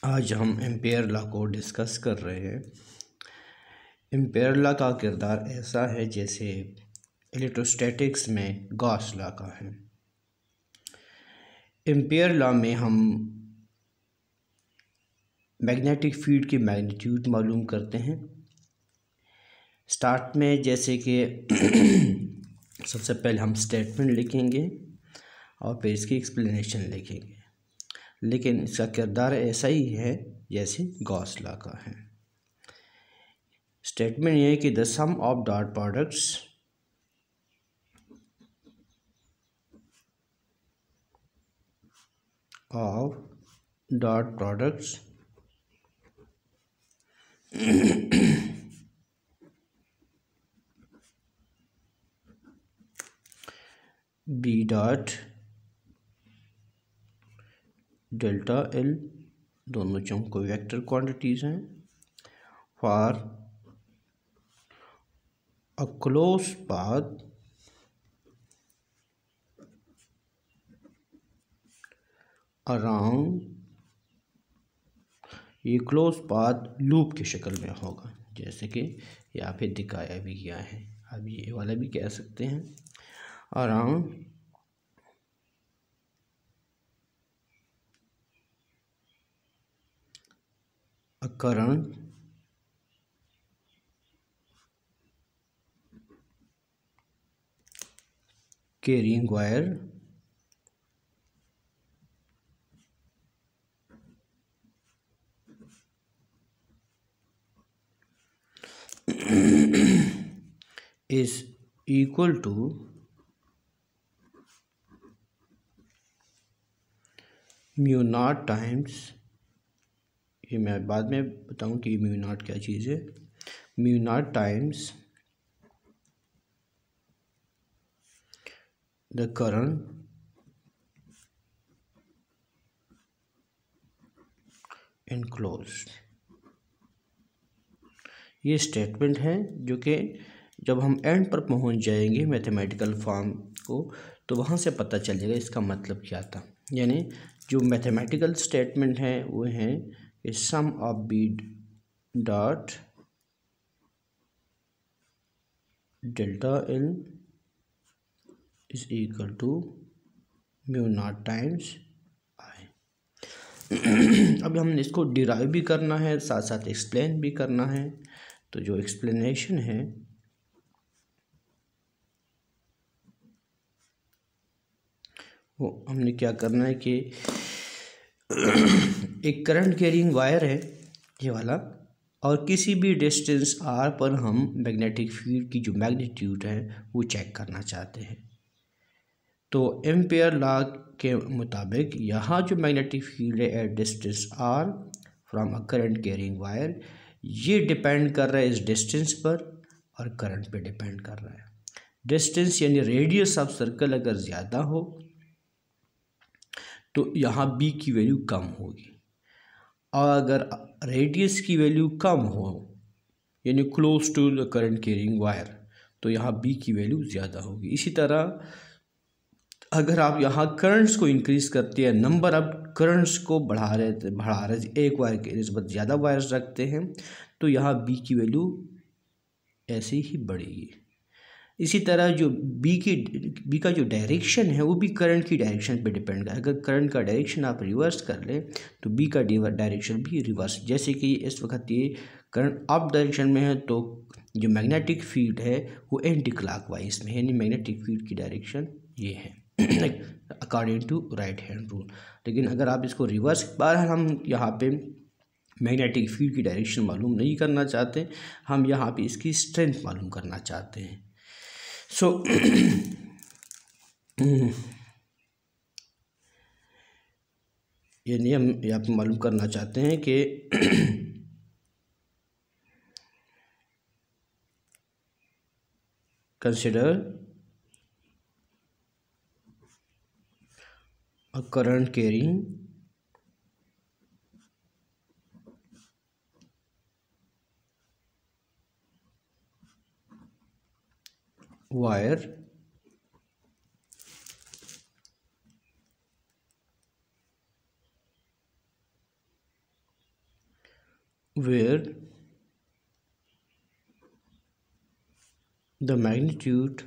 आज हम ampere law को डिस्कस कर रहे हैं। एम्पेयर लॉ का किरदार ऐसा है जैसे इलेक्ट्रोस्टैटिक्स में गॉस लॉ का है। एम्पेयर लॉ में हम मैग्नेटिक फील्ड की मैग्नीट्यूड मालूम करते हैं। स्टार्ट में जैसे कि सबसे पहले हम स्टेटमेंट लिखेंगे और फिर इसकी एक्सप्लेनेशन लिखेंगे, लेकिन इसका किरदार ऐसा ही है जैसे गॉस लॉ का है। स्टेटमेंट ये है कि the sum of dot products B dot delta L, दोनों चूंकि वेक्टर क्वांटिटीज हैं, for a close path around, ये क्लोज पाथ लूप की शक्ल में होगा, जैसे कि यहाँ पे दिखाया भी गया है। अब ये वाला भी कह सकते हैं, around a current carrying wire is equal to mu naught times, ये मैं बाद में बताऊं कि म्यू नॉट क्या चीज़ है, mu naught times the current enclosed. ये स्टेटमेंट है जो कि जब हम एंड पर पहुंच जाएंगे मैथमेटिकल फॉर्म को, तो वहाँ से पता चलेगा इसका मतलब क्या था। यानी जो मैथमेटिकल स्टेटमेंट है वो है कि sum of B dot delta L is equal to mu naught times I. अब हमने इसको डिराइव भी करना है, साथ साथ एक्सप्लेन भी करना है। तो जो एक्सप्लेनेशन है वो हमने क्या करना है कि एक करंट कैरिंग वायर है ये वाला, और किसी भी डिस्टेंस आर पर हम मैग्नेटिक फील्ड की जो मैग्नीट्यूड है वो चेक करना चाहते हैं। तो एम्पेयर लॉ के मुताबिक यहाँ जो मैग्नेटिक फील्ड है at distance R from a current carrying wire, ये डिपेंड कर रहा है इस डिस्टेंस पर और करंट पे डिपेंड कर रहा है। डिस्टेंस यानी रेडियस ऑफ सर्कल अगर ज़्यादा हो तो यहाँ बी की वैल्यू कम होगी, और अगर रेडियस की वैल्यू कम हो यानी close to the current carrying wire, तो यहाँ बी की वैल्यू ज़्यादा होगी। इसी तरह अगर आप यहाँ करंट्स को इंक्रीज करते हैं, नंबर ऑफ करंट्स को बढ़ा रहे एक वायर के निस्बत ज़्यादा वायर्स रखते हैं, तो यहाँ बी की वैल्यू ऐसे ही बढ़ेगी। इसी तरह जो बी का जो डायरेक्शन है वो भी करंट की डायरेक्शन पे डिपेंड है। अगर करंट का डायरेक्शन आप रिवर्स कर लें तो बी का डायरेक्शन भी रिवर्स, जैसे कि इस वक्त ये करंट अप डायरेक्शन में है तो जो मैग्नेटिक फील्ड है वो एंटी क्लॉकवाइज में है, यानी मैग्नेटिक फील्ड की डायरेक्शन ये है according to right hand rule. लेकिन अगर आप इसको रिवर्स, बहरहाल हम यहाँ पे मैग्नेटिक फील्ड की डायरेक्शन मालूम नहीं करना चाहते, हम यहाँ पे इसकी स्ट्रेंथ मालूम करना चाहते हैं। सो ये नियम यहाँ पे मालूम करना चाहते हैं कि consider a current carrying wire where the magnitude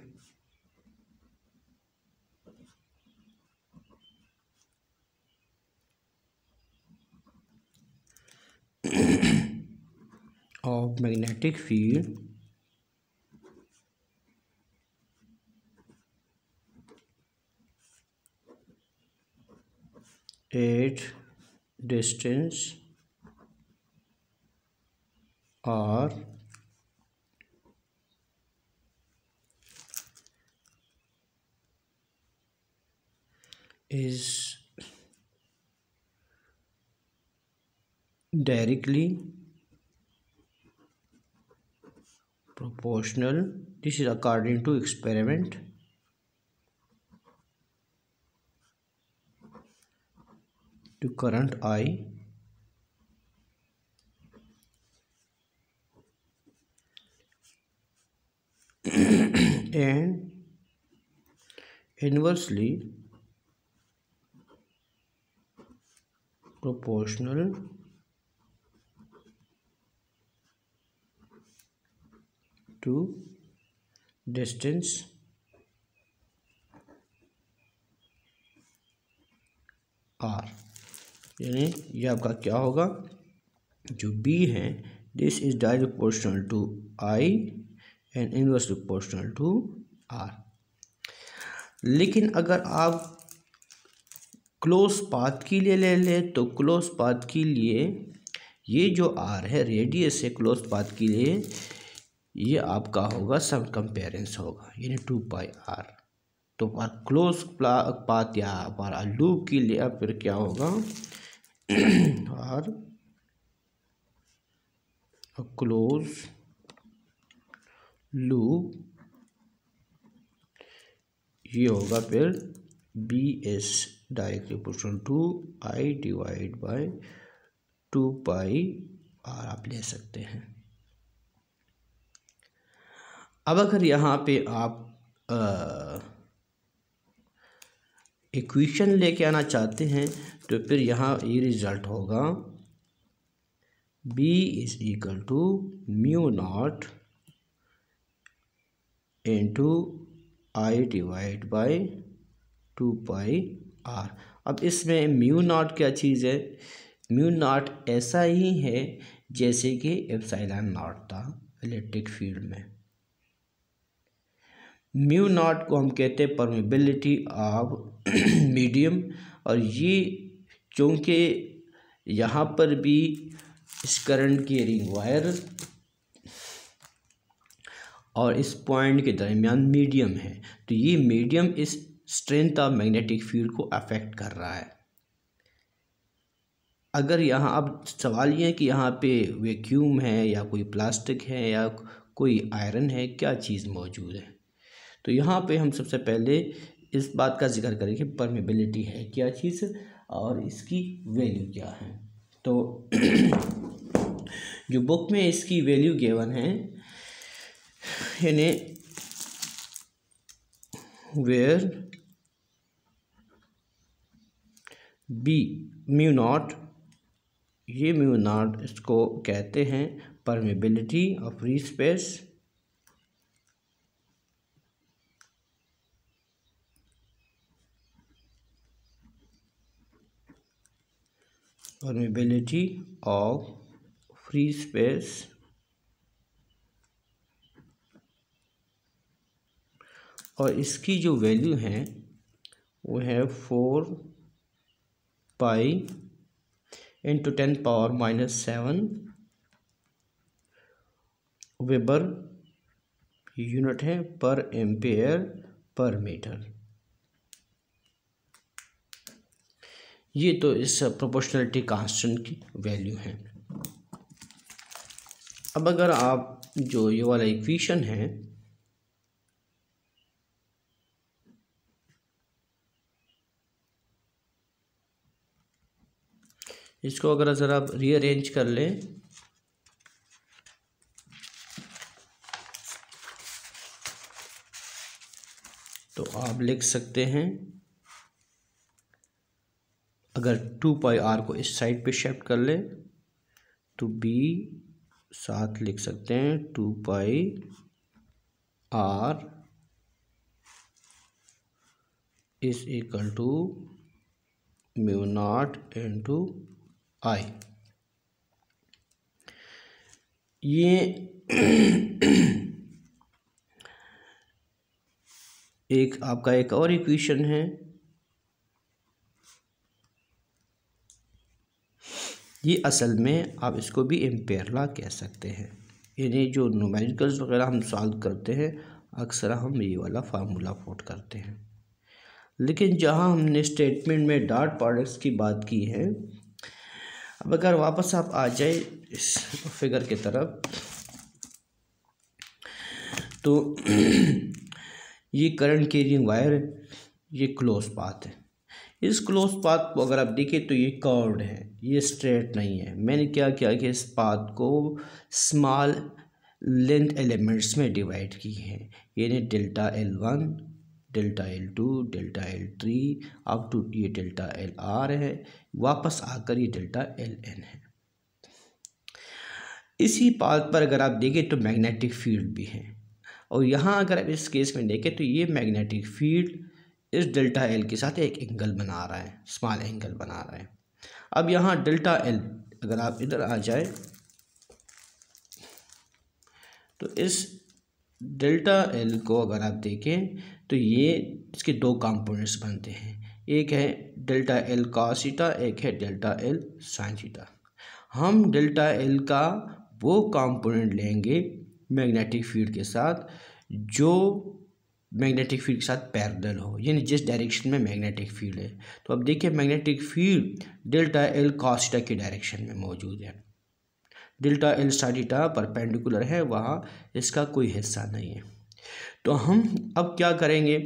of magnetic field at distance r is directly proportional. This is according to experiment to current I and inversely proportional to distance r। यानी ये आपका क्या होगा, जो B है this is directly proportional to I and inverse proportional to R। लेकिन अगर आप क्लोज पाथ के लिए ले लें तो क्लोज पाथ के लिए ये जो R है रेडियस है क्लोज पाथ के लिए ये आपका होगा सब कंपेरेंस होगा, यानी 2πr। तो क्लोज पाथ या पर लूप के लिए अब फिर क्या होगा और क्लोज लूप ये होगा फिर BS directly proportional to I divide by 2πr आप ले सकते हैं। अब अगर यहाँ पे आप इक्वेशन लेके आना चाहते हैं तो फिर यहाँ ये रिजल्ट होगा B is equal to mu naught into I divide by 2πr। अब इसमें म्यू नॉट क्या चीज़ है, म्यू नॉट ऐसा ही है जैसे कि एप्सिलॉन नॉट था इलेक्ट्रिक फील्ड में। म्यू नॉट को हम कहते हैं परमेबिलिटी ऑफ मीडियम, और ये चूँकि यहाँ पर भी इस करंट की रिंग वायर और इस पॉइंट के दरमियान मीडियम है, तो ये मीडियम इस स्ट्रेंथ ऑफ मैग्नेटिक फील्ड को अफेक्ट कर रहा है। अगर यहाँ अब सवाल ये है कि यहाँ पे वैक्यूम है या कोई प्लास्टिक है या कोई आयरन है, क्या चीज़ मौजूद है, तो यहाँ पे हम सबसे पहले इस बात का जिक्र करें कि परमेबिलिटी है क्या चीज़ और इसकी वैल्यू क्या है। तो जो बुक में इसकी वैल्यू गिवन है, यानी वेयर बी म्यू नॉट, ये म्यू नॉट इसको कहते हैं permeability of free space, permeability of free space और इसकी जो वैल्यू है वो है 4π इंटू 10⁻⁻7 वेबर यूनिट है पर एम्पेयर पर मीटर। ये तो इस प्रोपोर्शनलिटी कांस्टेंट की वैल्यू है। अब अगर आप जो ये वाला इक्वेशन है इसको अगर ज़रा आप रीअरेंज कर लें तो आप लिख सकते हैं, अगर 2πr को इस साइड पे शिफ्ट कर लें तो बी साथ लिख सकते हैं 2 pi R is equal to mu naught into I. ये एक आपका एक और इक्वेशन है, ये असल में आप इसको भी एम्पेयर लॉ कह सकते हैं। यानी जो न्यूमेरिकल्स वगैरह हम सॉल्व करते हैं अक्सर हम ये वाला फार्मूला पुट करते हैं, लेकिन जहाँ हमने स्टेटमेंट में डॉट प्रोडक्ट्स की बात की है, अब अगर वापस आप आ जाए इस फिगर की तरफ, तो ये करंट कैरिंग वायर, ये क्लोज पाथ है। इस क्लोज पाथ को अगर आप देखें तो ये कर्व्ड है, ये स्ट्रेट नहीं है। मैंने क्या किया कि इस पाथ को स्मॉल लेंथ एलिमेंट्स में डिवाइड की है, यानी delta L1, delta L2, delta L3 up to ये डेल्टा LR है, वापस आकर ये डेल्टा LN है। इसी पाथ पर अगर आप देखें तो मैग्नेटिक फील्ड भी है, और यहाँ अगर आप इस केस में देखें तो ये मैग्नेटिक फील्ड इस डेल्टा L के साथ एक एंगल बना रहा है, स्मॉल एंगल बना रहा है। अब यहाँ डेल्टा L अगर आप इधर आ जाए तो इस डेल्टा L को अगर आप देखें तो ये इसके दो कंपोनेंट्स बनते हैं, एक है डेल्टा L cos थीटा, एक है डेल्टा L sin थीटा। हम डेल्टा L का वो कंपोनेंट लेंगे मैग्नेटिक फील्ड के साथ जो मैग्नेटिक फील्ड के साथ पैरेलल हो, यानी जिस डायरेक्शन में मैग्नेटिक फील्ड है। तो अब देखिए magnetic field delta L cos theta की डायरेक्शन में मौजूद है, delta L sin theta perpendicular है, वहाँ इसका कोई हिस्सा नहीं है। तो हम अब क्या करेंगे,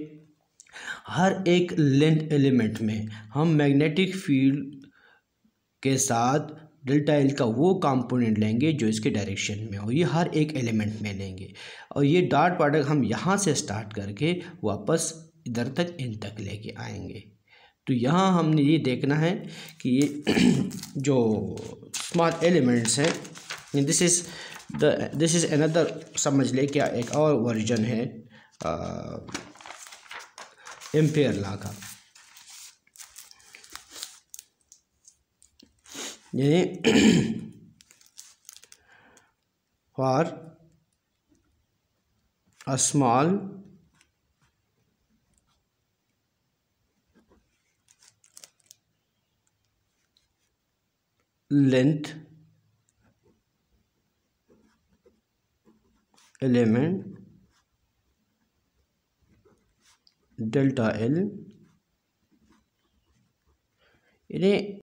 हर एक लेंथ एलिमेंट में हम मैग्नेटिक फील्ड के साथ डेल्टा L का वो कंपोनेंट लेंगे जो इसके डायरेक्शन में हो, ये हर एक एलिमेंट में लेंगे, और ये डॉट प्रोडक्ट हम यहाँ से स्टार्ट करके वापस इधर तक इन तक लेके आएंगे। तो यहाँ हमने ये देखना है कि ये जो स्मॉल एलिमेंट्स हैं, दिस इज़ अनदर, समझ ले क्या एक और वर्जन है एम्पेयर लॉ का, यानी for a small length element delta L, यानी